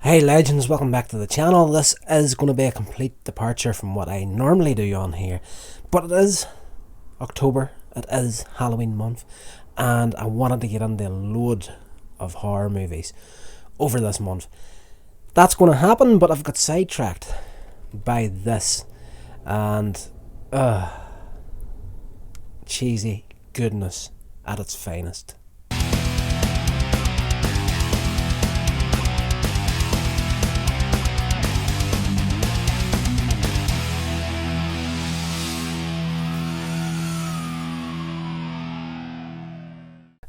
Hey legends, welcome back to the channel. This is going to be a complete departure from what I normally do on here, but it is October, it is Halloween month, and I wanted to get into a load of horror movies over this month. That's going to happen, but I've got sidetracked by this, and cheesy goodness at its finest.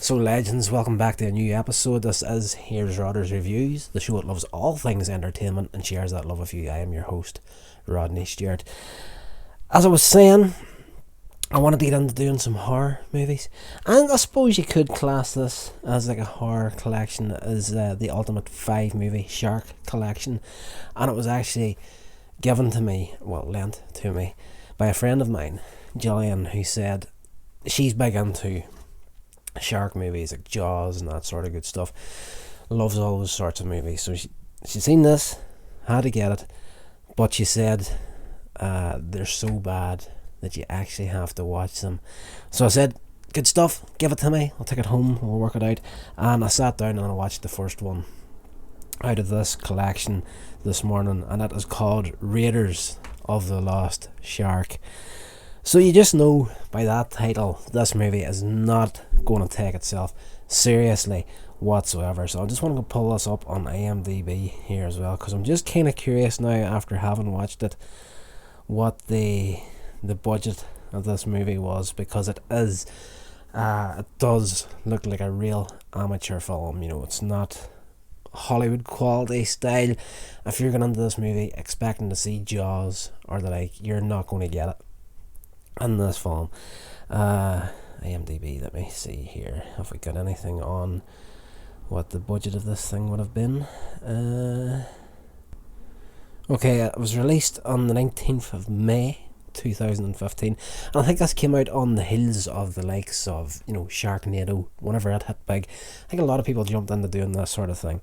So legends, welcome back to a new episode. This is Here's Rodder's Reviews, the show that loves all things entertainment and shares that love with you. I am your host, Rodney Stewart. As I was saying, I wanted to get into doing some horror movies, and I suppose you could class this as like a horror collection, as the ultimate 5 movie shark collection, and it was actually given to me, lent to me, by a friend of mine, Gillian, who said she's big into shark movies like Jaws and that sort of good stuff. Loves all those sorts of movies. So she's seen this, had to get it, but she said they're so bad that you actually have to watch them. So I said, good stuff, give it to me, I'll take it home, we'll work it out. And I sat down and I watched the first one out of this collection this morning, and it is called Raiders of the Lost Shark. So you just know by that title, this movie is not going to take itself seriously whatsoever. So I just want to pull this up on IMDb here as well, because I'm just kind of curious now, after having watched it, what the budget of this movie was, because it is it does look like a real amateur film. You know, it's not Hollywood quality style. If you're going into this movie expecting to see Jaws or the like, you're not going to get it in this film. IMDb, let me see here if we got anything on what the budget of this thing would have been. Okay, it was released on the 19th of May 2015, and I think this came out on the heels of the likes of, you know, Sharknado. Whenever it hit big, I think a lot of people jumped into doing that sort of thing.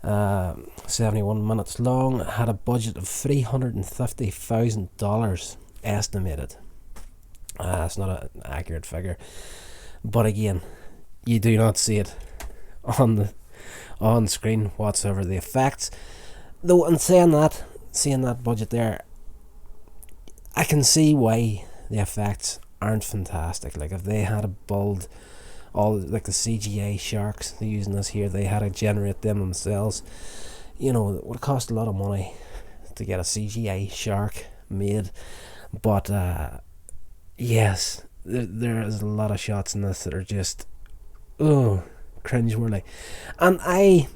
71 minutes long, had a budget of $350,000 estimated. It's not an accurate figure, but again, you do not see it on screen whatsoever. The effects, though, and seeing that budget there, I can see why the effects aren't fantastic. Like, if they had to build all like the CGI sharks they're using this here, they had to generate them themselves. You know, it would cost a lot of money to get a CGI shark made, but yes, there is a lot of shots in this that are just cringeworthy, and I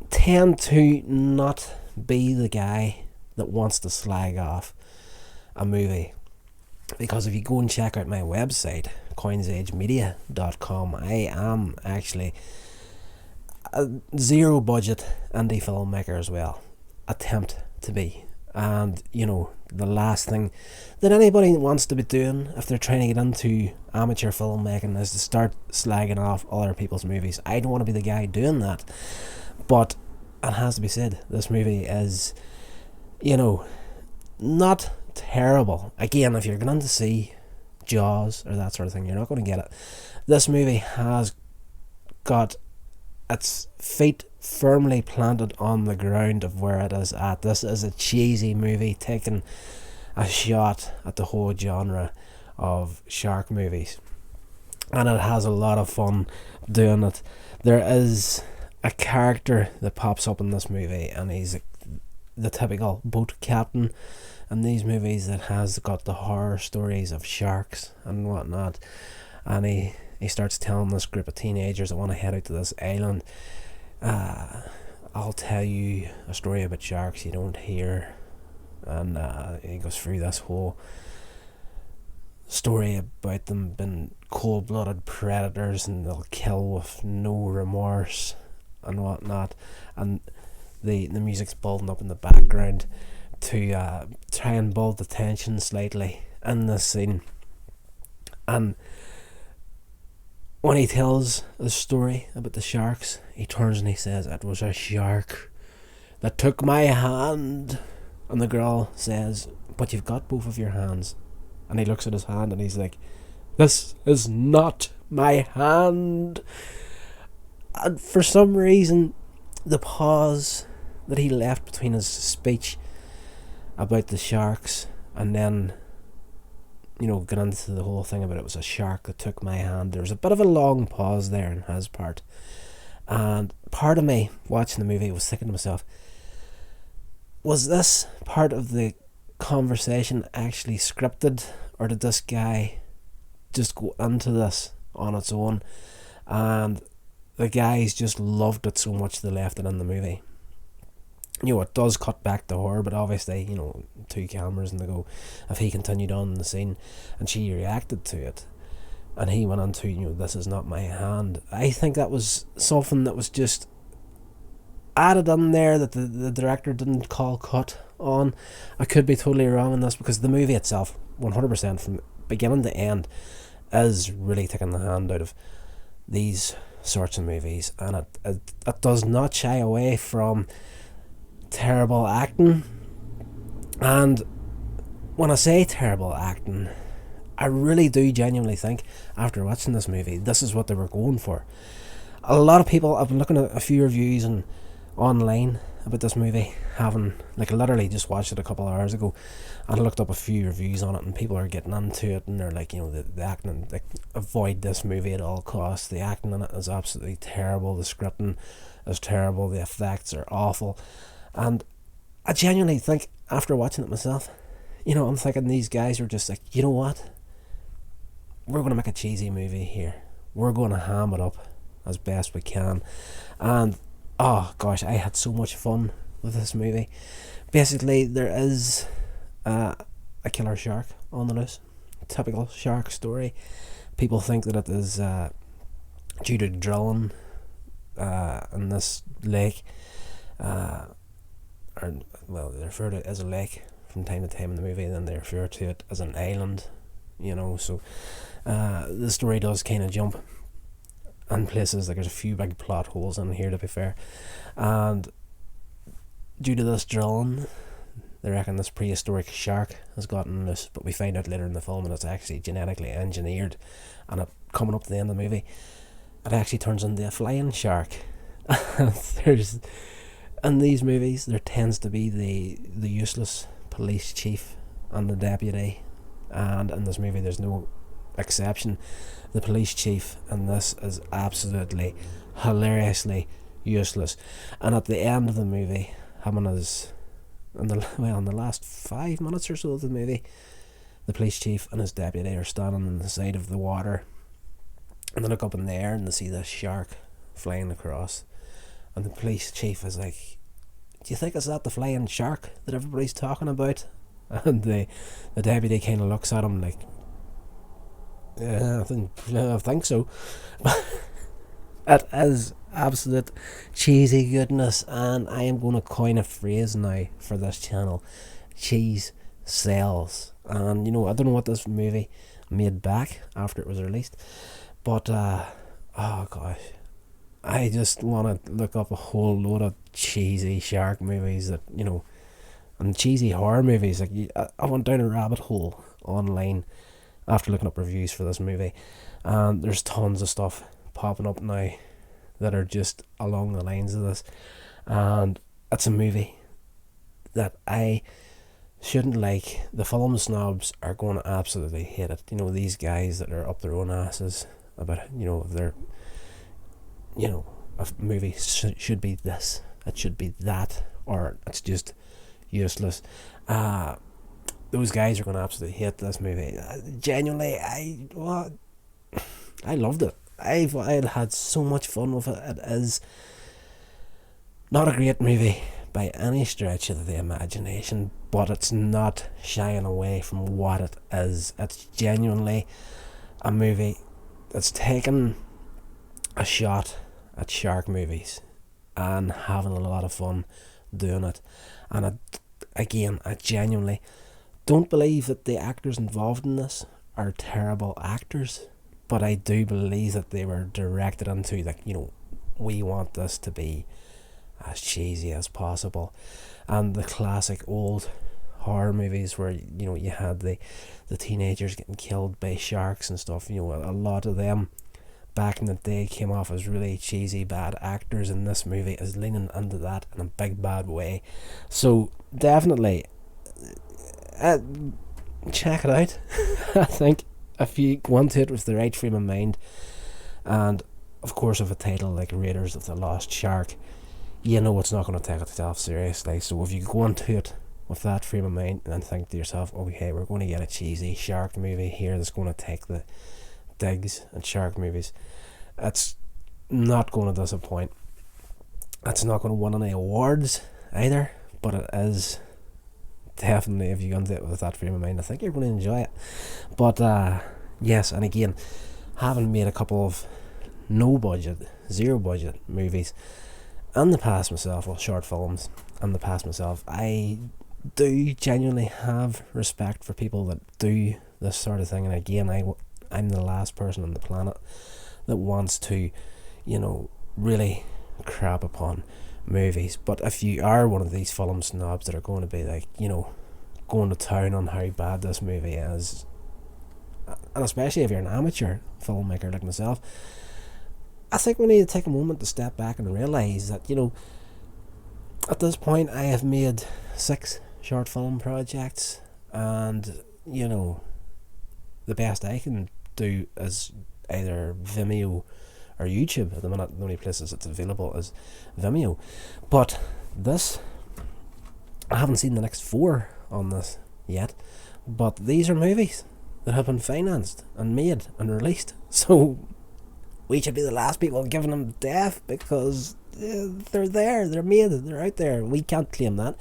tend to not be the guy that wants to slag off a movie, because if you go and check out my website, coinsagemedia.com, I am actually a zero budget indie filmmaker as well, attempt to be. And you know, the last thing that anybody wants to be doing if they're trying to get into amateur filmmaking is to start slagging off other people's movies. I don't want to be the guy doing that, but it has to be said, this movie is, you know, not terrible. Again, if you're going to see Jaws or that sort of thing, you're not going to get it. This movie has got its feet firmly planted on the ground of where it is at. This is a cheesy movie taking a shot at the whole genre of shark movies, and it has a lot of fun doing it. There is a character that pops up in this movie, and he's the typical boat captain in these movies that has got the horror stories of sharks and whatnot, and he starts telling this group of teenagers that want to head out to this island, I'll tell you a story about sharks you don't hear. And he goes through this whole story about them being cold-blooded predators, and they'll kill with no remorse and whatnot. And the music's building up in the background to try and build the tension slightly in this scene. And when he tells the story about the sharks, he turns and he says, "It was a shark. that took my hand. And the girl says, but you've got both of your hands. And he looks at his hand and he's like, this is not my hand. And for some reason, the pause that he left between his speech about the sharks and then, get into the whole thing about it was a shark that took my hand. There was a bit of a long pause there in his part. And part of me watching the movie was thinking to myself, was this part of the conversation actually scripted, or did this guy just go into this on its own and the guys just loved it so much they left it in the movie? It does cut back to her, but obviously, 2 cameras, and they go, if he continued on in the scene and she reacted to it and he went into, this is not my hand, I think that was something that was just added in there that the director didn't call cut on. I could be totally wrong on this, because the movie itself 100% from beginning to end is really taking the hand out of these sorts of movies, and it does not shy away from terrible acting. And when I say terrible acting, I really do genuinely think after watching this movie this is what they were going for. A lot of people, I've been looking at a few reviews and online about this movie, having literally just watched it a couple of hours ago, and I looked up a few reviews on it, and people are getting into it and they're like, the acting, avoid this movie at all costs, the acting in it is absolutely terrible, the scripting is terrible, the effects are awful. And I genuinely think after watching it myself, I'm thinking these guys are just like, you know what, we're going to make a cheesy movie here, we're going to ham it up as best we can. And oh gosh, I had so much fun with this movie. Basically, there is a killer shark on the loose. Typical shark story. People think that it is due to drilling in this lake, they refer to it as a lake from time to time in the movie, and then they refer to it as an island. So the story does kind of jump in places. There's a few big plot holes in here, to be fair, and due to this drilling, they reckon this prehistoric shark has gotten loose, but we find out later in the film that it's actually genetically engineered, and it, coming up to the end of the movie, it actually turns into a flying shark. There's, in these movies, there tends to be the useless police chief and the deputy, and in this movie there's no exception. The police chief in this is absolutely hilariously useless, and at the end of the movie, him and his, in the last 5 minutes or so of the movie, the police chief and his deputy are standing on the side of the water, and they look up in the air and they see this shark flying across, and the police chief is like, do you think it's that the flying shark that everybody's talking about? And the deputy kind of looks at him like, yeah, I think so. It is absolute cheesy goodness, and I am going to coin a phrase now for this channel: cheese sells. And I don't know what this movie made back after it was released, but oh gosh, I just want to look up a whole load of cheesy shark movies that and cheesy horror movies. I went down a rabbit hole online after looking up reviews for this movie, and there's tons of stuff popping up now that are just along the lines of this, and it's a movie that I shouldn't like. The film snobs are going to absolutely hate it. These guys that are up their own asses about if they're a movie should be this, it should be that, or it's just useless. Those guys are going to absolutely hate this movie. Genuinely, I loved it. I had so much fun with it. It is not a great movie by any stretch of the imagination, but it's not shying away from what it is. It's genuinely a movie that's taken a shot at shark movies and having a lot of fun doing it. And I genuinely don't believe that the actors involved in this are terrible actors, but I do believe that they were directed into we want this to be as cheesy as possible. And the classic old horror movies where, you know, you had the teenagers getting killed by sharks and stuff, you know, a lot of them back in the day came off as really cheesy bad actors, and this movie is leaning into that in a big bad way. So definitely check it out. I think if you go into it with the right frame of mind, and of course with a title like Raiders of the Lost Shark, you know it's not going to take itself seriously. So if you go into it with that frame of mind and think to yourself, okay, we're going to get a cheesy shark movie here that's going to take the digs at shark movies, it's not going to disappoint. It's not going to win any awards either, but it is definitely, if you go into it with that frame of mind, I think you're going to enjoy it. But yes, and again, having made a couple of zero budget movies in the past myself, well, short films in the past myself, I do genuinely have respect for people that do this sort of thing. And again, I'm the last person on the planet that wants to, you know, really crap upon movies. But if you are one of these film snobs that are going to be like, you know, going to town on how bad this movie is, and especially if you're an amateur filmmaker like myself, I think we need to take a moment to step back and realise that, you know, at this point I have made 6 short film projects, and, you know, the best I can do is either Vimeo or YouTube. At the minute, the only places it's available is Vimeo. But this, I haven't seen the next 4 on this yet, but these are movies that have been financed and made and released. So we should be the last people giving them death, because they're there, they're made, they're out there. We can't claim that.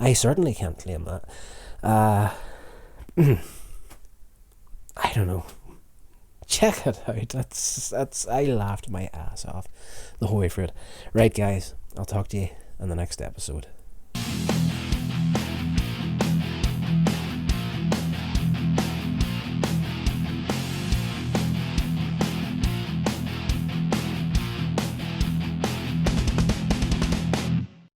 I certainly can't claim that. I don't know. Check it out. That's I laughed my ass off the whole way through it. Right, guys, I'll talk to you in the next episode.